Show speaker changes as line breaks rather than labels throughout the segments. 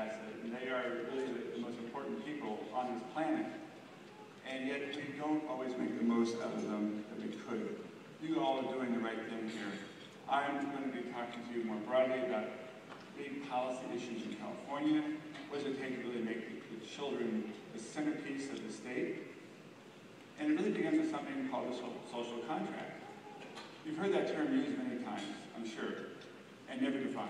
asset, and they are really the most important people on this planet. And yet we don't always make the most out of them that we could. You all are doing the right thing here. I'm going to be talking to you more broadly about big policy issues in California. What does it take to really make the children the centerpiece of the state? And it really begins with something called the social contract. You've heard that term used many times, I'm sure, and never defined.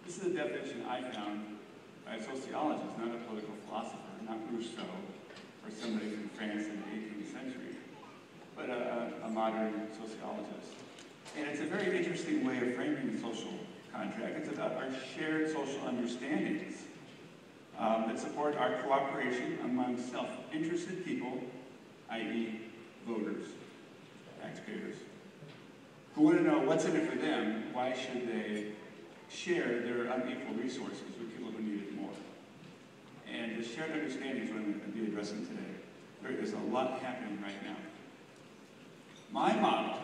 This is a definition I found by a sociologist, not a political philosopher, not Rousseau, or somebody from France in the 18th century, but a modern sociologist. And it's a very interesting way of framing the social contract. It's about our shared social understandings that support our cooperation among self-interested people, i.e. voters, taxpayers, who want to know what's in it for them. Why should they share their unequal resources with people who need it more? And the shared understanding is what I'm going to be addressing today. There is a lot happening right now. My model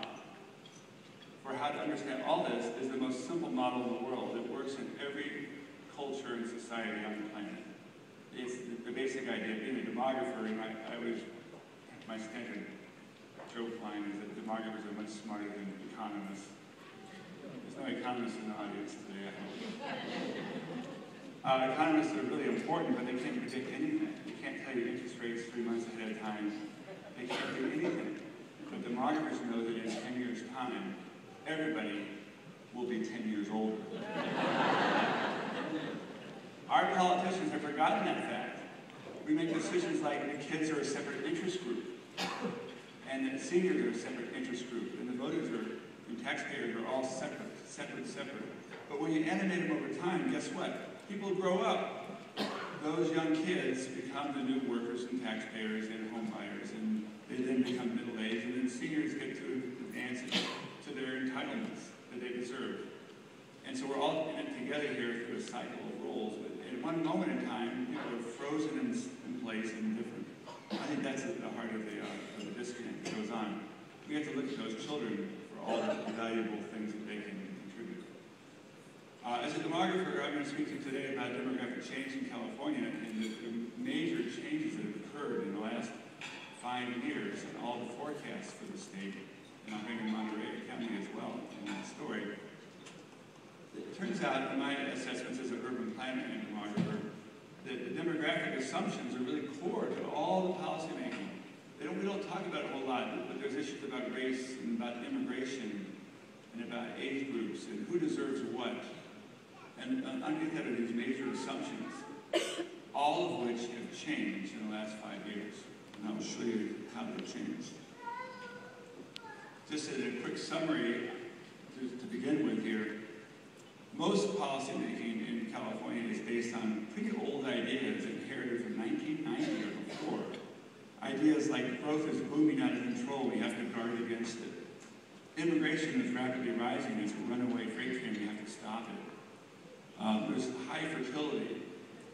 for how to understand all this is the most simple model in the world. It works in every culture and society on the planet. It's the basic idea. Being a demographer, and I always, my standard joke line is that demographers are much smarter than economists. There's no economists in the audience today, I hope. Economists are really important, but they can't predict anything. They can't tell you interest rates 3 months ahead of time. They can't do anything. But demographers know that in 10 years' time, everybody will be 10 years older. Our politicians have forgotten that fact. We make decisions like the kids are a separate interest group, and the seniors are a separate interest group, and the voters and taxpayers are all separate. But when you animate them over time, guess what? People grow up. Those young kids become the new workers and taxpayers and home buyers, and they then become middle-aged, and then seniors get to advance to their entitlements that they deserve. And so we're all in it together here through a cycle of roles. But at one moment in time, people are frozen in place and different. I think that's at the heart of the disconnect that goes on. We have to look at those children for all the valuable things that they can contribute. As a demographer, I'm going to speak to you today about demographic change in California and the major changes that have occurred in the last 5 years and all the forecasts for the state. And I'll bring in Monterey County as well in that story. It turns out, in my assessments as an urban planner and demographer, that the demographic assumptions are really core to all the policy making. We don't talk about it a whole lot, but there's issues about race and about immigration and about age groups and who deserves what. And underneath that are these major assumptions, all of which have changed in the last 5 years. And I will show you how they've changed. Just as a quick summary to begin with here, most policy making in California is based on pretty old ideas inherited from 1990 or before. Ideas like growth is booming out of control, we have to guard against it. Immigration is rapidly rising, it's a runaway freight train, we have to stop it. There's high fertility,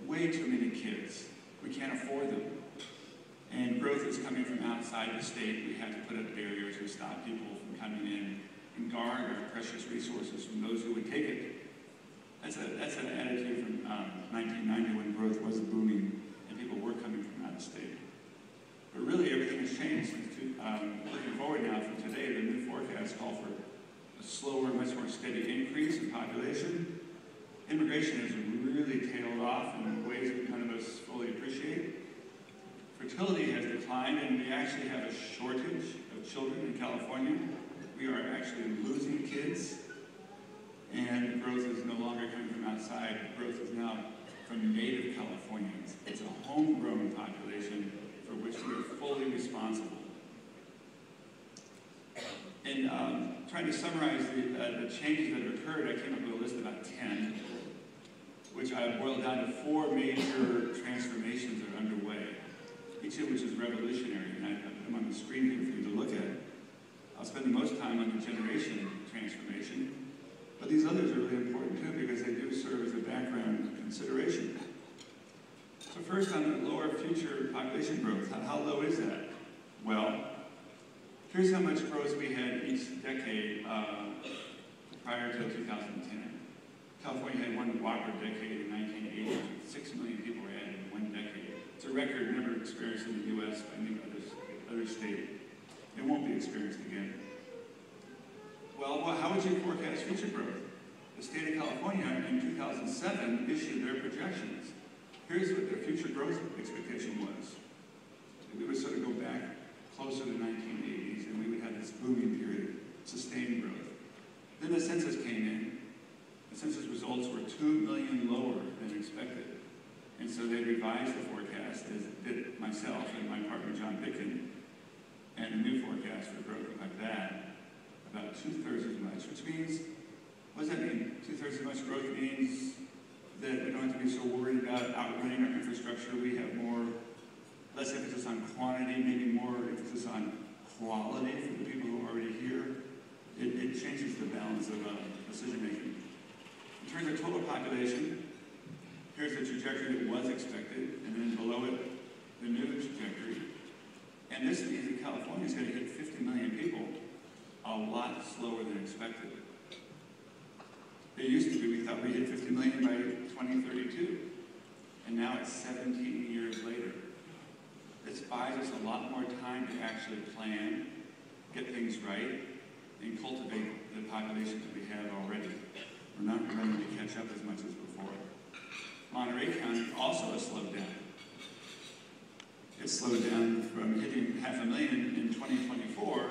way too many kids, we can't afford them. And growth is coming from outside the state, we have to put up barriers and stop people from coming in and guard our precious resources from those who would take it. That's an attitude from 1990 when growth was booming and people were coming from out of state. But really everything has changed. Looking forward now from today, the new forecasts call for a slower, much more steady increase in population. Immigration has really tailed off in ways that none of us fully appreciate. Fertility has declined, and we actually have a shortage of children in California. We are actually losing kids. And growth is no longer coming from outside. Growth is now from native Californians. It's a homegrown population for which we are fully responsible. In trying to summarize the changes that have occurred, I came up with a list of about 10, which I boiled down to 4 major transformations that are underway, each of which is revolutionary, and I put them on the screen here for you to look at. I'll spend the most time on the generation transformation. But these others are really important too because they do serve as a background consideration. So first on the lower future population growth, how low is that? Well, here's how much growth we had each decade prior to 2010. California had one whopper decade in 1980 record never experienced in the U.S. by any other state. It won't be experienced again. Well, how would you forecast future growth? The state of California in 2007 issued their projections. Here's what their future growth expectation was. We would sort of go back closer to the 1980s, and we would have this booming period, sustained growth. Then the census came in. The census results were 2 million lower than expected. And so they revised the forecast, as did myself and my partner John Bicken, and a new forecast for growth like that, about 2/3 as much, which means, what does that mean? 2/3 as much growth means that we don't have to be so worried about outrunning our infrastructure. We have less emphasis on quantity, maybe more emphasis on quality for the people who are already here. It changes the balance of decision making. In terms of total population, here's the trajectory that was expected, and then below it, the new trajectory. And this means that California is going to hit 50 million people a lot slower than expected. It used to be, we thought we'd hit 50 million by 2032, and now it's 17 years later. This buys us a lot more time to actually plan, get things right, and cultivate the population that we have already. We're not running to catch up as much as before. Monterey County also has slowed down. It slowed down from hitting 500,000 in 2024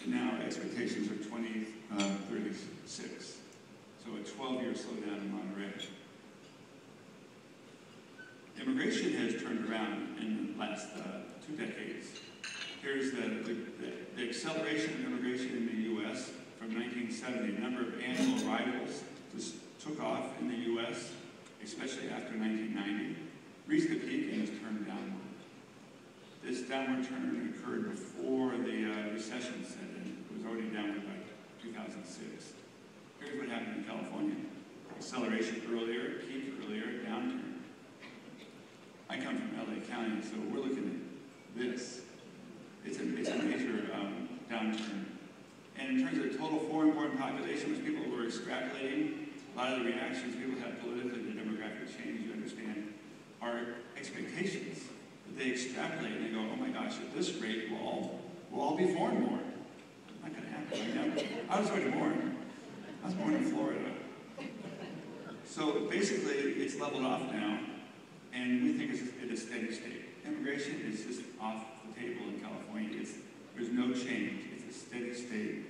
to now expectations are 2036. So a 12-year slowdown in Monterey. Immigration has turned around in the last 2 decades. Here's the acceleration of immigration in the U.S. from 1970. The number of annual arrivals just took off in the U.S., especially after 1990, reached the peak and has turned downward. This downward turn occurred before the recession set in. It was already downward by 2006. Here's what happened in California. Acceleration earlier, peak earlier, downturn. I come from LA County, so we're looking at this. It's a major downturn. And in terms of total foreign-born population, which people were extrapolating, a lot of the reactions people have politically to demographic change, you understand, are expectations. That they extrapolate and they go, oh my gosh, at this rate, we'll all be foreign-born. Not going to happen. I was already born. I was born in Florida. So basically, it's leveled off now, and we think it's at a steady state. Immigration is just off the table in California. There's no change. It's a steady state,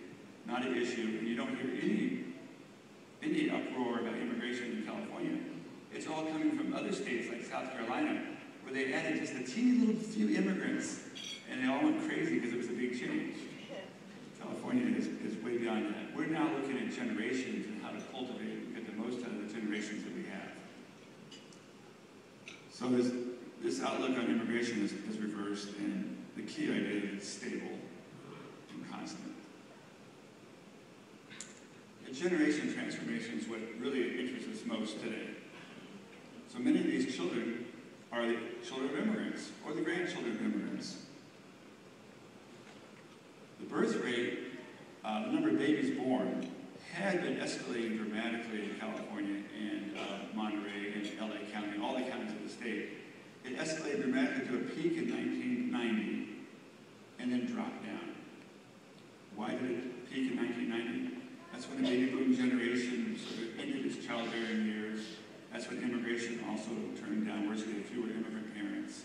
not an issue, and you don't hear any uproar about immigration in California. It's all coming from other states like South Carolina, where they added just a teeny little few immigrants, and they all went crazy because it was a big change. California is way beyond that. We're now looking at generations and how to cultivate and get the most out of the generations that we have. So this outlook on immigration is reversed, and the key idea is it's stable and constant. The generation transformation is what really interests us most today. So many of these children are the children of immigrants or the grandchildren of immigrants. The birth rate, the number of babies born, had been escalating dramatically in California and Monterey and LA County, all the counties of the state. It escalated dramatically to a peak in 1990 and then dropped down. Why did it peak in 1990? That's when the baby boom generation sort of ended its childbearing years. That's when immigration also turned downwards, so we had fewer immigrant parents.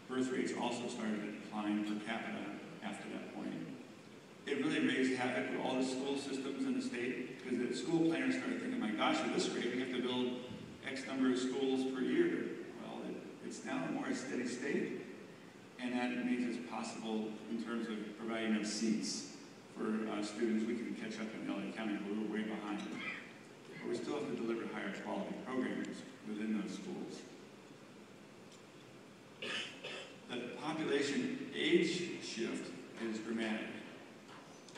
Birth rates also started to decline per capita after that point. It really raised havoc with all the school systems in the state, because the school planners started thinking, my gosh, at this rate, we have to build X number of schools per year. Well, it's now a more steady state, and that means it's possible in terms of providing enough seats for students. We can catch up in LA County, where we're way behind. But we still have to deliver higher quality programs within those schools. The population age shift is dramatic.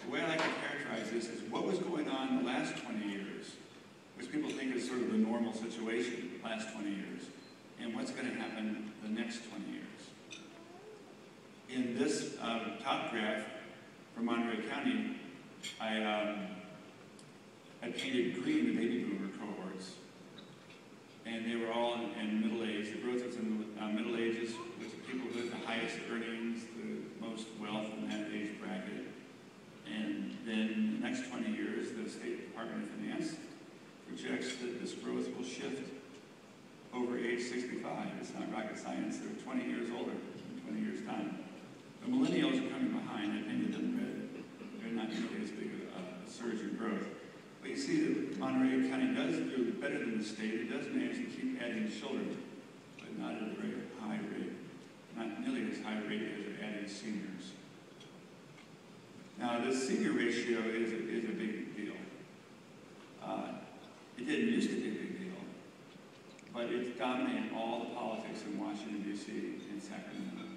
The way I like to characterize this is what was going on the last 20 years, which people think is sort of the normal situation, last 20 years, and what's going to happen the next 20 years. In this top graph for Monterey County, I painted green the baby boomer cohorts, and they were all in middle age. The growth was in the middle ages, which
highest earnings, the most wealth in that age bracket. And then in the next 20 years, the State Department of Finance projects that this growth will shift over age 65. It's not rocket science. They're 20 years older in 20 years' time. The millennials are coming behind. I painted them red. They're not nearly as big a surge in growth. But you see that Monterey County does do better than the state. It does manage to keep adding children, but not at a very high rate. Not nearly as high a rate as they're adding seniors. Now, the senior ratio is a big deal. It didn't used to be a big deal, but it's dominating all the politics in Washington, D.C. and Sacramento.